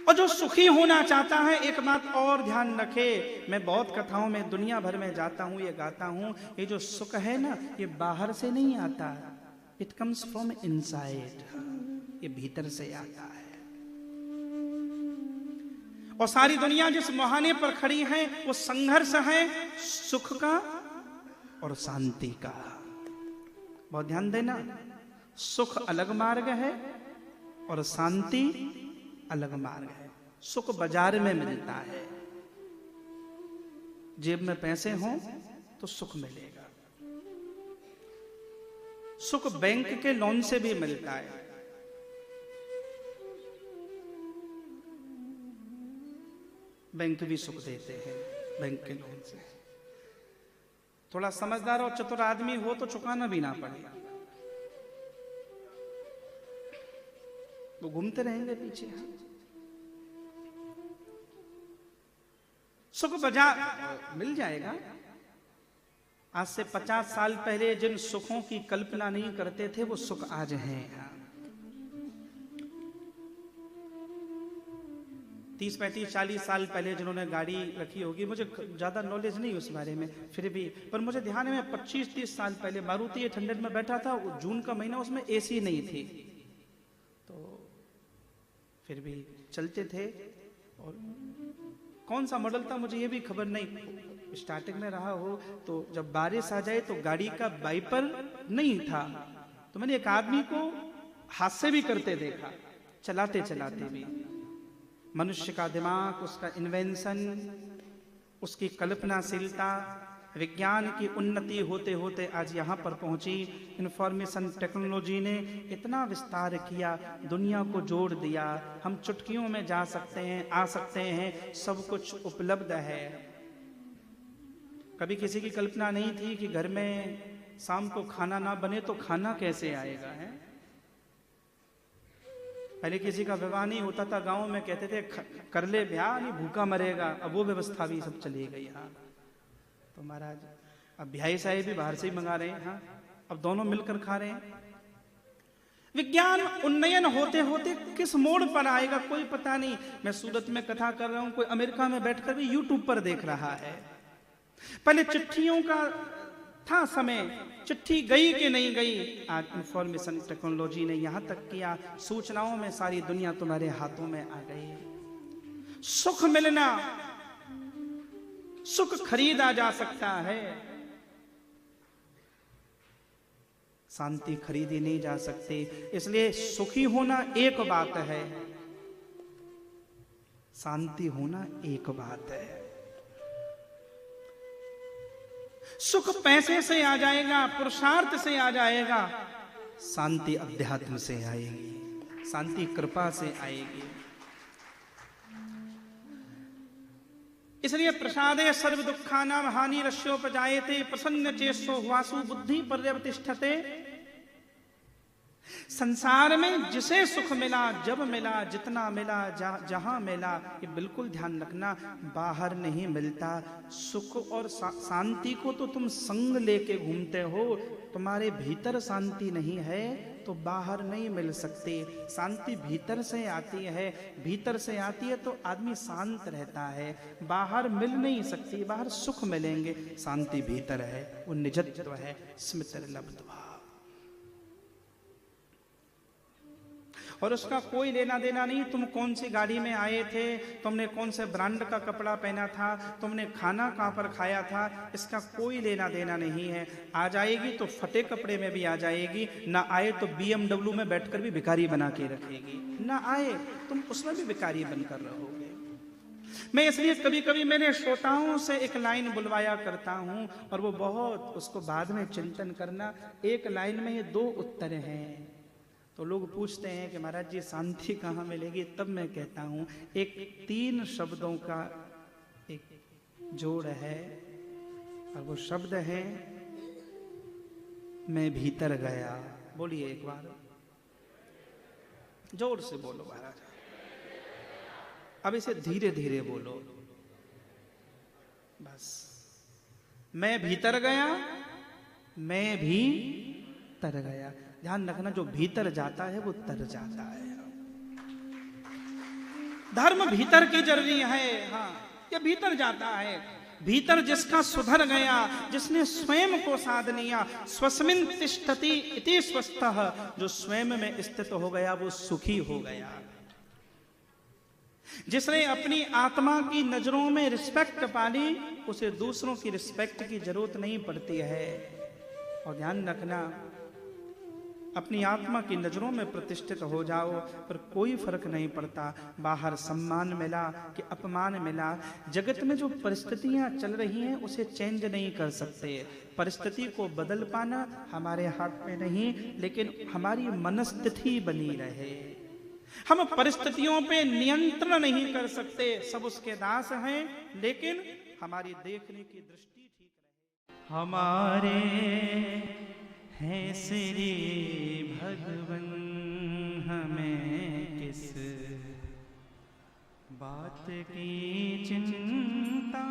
और जो सुखी होना चाहता है, एक बात और ध्यान रखे, मैं बहुत कथाओं में दुनिया भर में जाता हूं, ये गाता हूं, ये जो सुख है ना, ये बाहर से नहीं आता, इट कम्स फ्रॉम इनसाइड, ये भीतर से आता है। और सारी दुनिया जिस मुहाने पर खड़ी है वो संघर्ष है सुख का और शांति का। बहुत ध्यान देना, सुख अलग मार्ग है और शांति अलग मार्ग है। सुख बाजार में मिलता है, जेब में पैसे हों तो सुख मिलेगा। सुख बैंक के लोन से भी मिलता है। बैंक भी सुख देते हैं, बैंक के लोन से। थोड़ा समझदार और चतुर आदमी हो तो चुकाना भी ना पड़े, वो घूमते रहेंगे पीछे। सुख बाजार मिल जाएगा। आज से 50 साल पहले जिन सुखों की कल्पना नहीं करते थे वो सुख आज हैं। 30, 35, 40 साल पहले जिन्होंने गाड़ी रखी होगी, मुझे ज्यादा नॉलेज नहीं उस बारे में, फिर भी पर मुझे ध्यान है, 25-30 साल पहले मारुति 800 में बैठा था, जून का महीना, उसमें एसी नहीं थी, तो फिर भी चलते थे। और कौन सा मॉडल था मुझे ये भी खबर नहीं, स्टार्टिंग में रहा हो तो जब बारिश आ जाए तो गाड़ी का वाइपर नहीं था, तो मैंने एक आदमी को हादसे भी करते देखा, चलाते चलाते भी। मनुष्य का दिमाग, उसका इन्वेंशन, उसकी कल्पनाशीलता, विज्ञान की उन्नति होते होते आज यहाँ पर पहुंची। इंफॉर्मेशन टेक्नोलॉजी ने इतना विस्तार किया, दुनिया को जोड़ दिया। हम चुटकियों में जा सकते हैं, आ सकते हैं, सब कुछ उपलब्ध है। कभी किसी की कल्पना नहीं थी कि घर में शाम को खाना ना बने तो खाना कैसे आएगा है। पहले किसी का विवाह नहीं होता था, गांव में कहते थे कर ले ब्याह, नहीं भूखा मरेगा। अब वो व्यवस्था भी सब चली गई। हाँ तो महाराज अब ब्याही साहेब भी बाहर से ही मंगा रहे हैं। हाँ अब दोनों मिलकर खा रहे हैं। विज्ञान उन्नयन होते होते किस मोड़ पर आएगा कोई पता नहीं। मैं सूरत में कथा कर रहा हूं, कोई अमेरिका में बैठकर भी यूट्यूब पर देख रहा है। पहले चिट्ठियों का था समय, चिट्ठी गई कि नहीं गई। आज इंफॉर्मेशन टेक्नोलॉजी ने यहां तक किया, सूचनाओं में सारी दुनिया तुम्हारे हाथों में आ गई। सुख मिलना, सुख खरीदा जा सकता है, शांति खरीदी नहीं जा सकती। इसलिए सुखी होना एक बात है, शांति होना एक बात है। सुख पैसे से आ जाएगा, पुरुषार्थ से आ जाएगा, शांति अध्यात्म से आएगी, शांति कृपा से आएगी। इसलिए प्रसादे सर्व दुखानां हानिरस्योपजायते प्रसन्न चेतो वासु बुद्धि पर्यवतिष्ठते। संसार में जिसे सुख मिला, जब मिला, जितना मिला, जहां मिला, ये बिल्कुल ध्यान रखना, बाहर नहीं मिलता। सुख और शांति को तो तुम संग लेके घूमते हो, तुम्हारे भीतर शांति नहीं है तो बाहर नहीं मिल सकती। शांति भीतर से आती है, भीतर से आती है तो आदमी शांत रहता है। बाहर मिल नहीं सकती, बाहर सुख मिलेंगे, शांति भीतर है, वो निजत्व है, स्मृतिर्लब्ध्वा। और उसका कोई लेना देना नहीं, तुम कौन सी गाड़ी में आए थे, तुमने कौन से ब्रांड का कपड़ा पहना था, तुमने खाना कहाँ पर खाया था, इसका कोई लेना देना नहीं है। आ जाएगी तो फटे कपड़े में भी आ जाएगी, ना आए तो BMW में बैठकर भी भिखारी बना के रखेगी, ना आए तुम उसमें भी भिखारी बनकर रहोगे। मैं इसलिए कभी कभी मेरे श्रोताओं से एक लाइन बुलवाया करता हूं, और वो बहुत, उसको बाद में चिंतन करना। एक लाइन में ये 2 उत्तर हैं। तो लोग पूछते हैं कि महाराज जी शांति कहाँ मिलेगी, तब मैं कहता हूं एक 3 शब्दों का एक जोड़ है, और वो शब्द है मैं भीतर गया। बोलिए एक बार, जोर से बोलो महाराज। अब इसे धीरे धीरे बोलो, बस। मैं भीतर गया, मैं भी तर गया। ध्यान रखना, जो भीतर जाता है वो तर जाता है। धर्म भीतर की जरूरी है। हाँ, ये भीतर जाता है। भीतर जिसका सुधर गया, जिसने स्वयं को साध लिया, स्वस्मिन् तिष्ठति इति स्वस्थः, जो स्वयं में स्थित हो गया वो सुखी हो गया। जिसने अपनी आत्मा की नजरों में रिस्पेक्ट पाली, उसे दूसरों की रिस्पेक्ट की जरूरत नहीं पड़ती है। और ध्यान रखना, अपनी आत्मा की नजरों में प्रतिष्ठित हो जाओ, पर कोई फर्क नहीं पड़ता बाहर सम्मान मिला कि अपमान मिला। जगत में जो परिस्थितियां चल रही हैं उसे चेंज नहीं कर सकते। परिस्थिति को बदल पाना हमारे हाथ में नहीं, लेकिन हमारी मनस्थिति बनी रहे। हम परिस्थितियों पे नियंत्रण नहीं कर सकते, सब उसके दास हैं, लेकिन हमारी देखने की दृष्टि ठीक रहे। हमारे हैं श्री भगवन, हमें किस बात की चिंता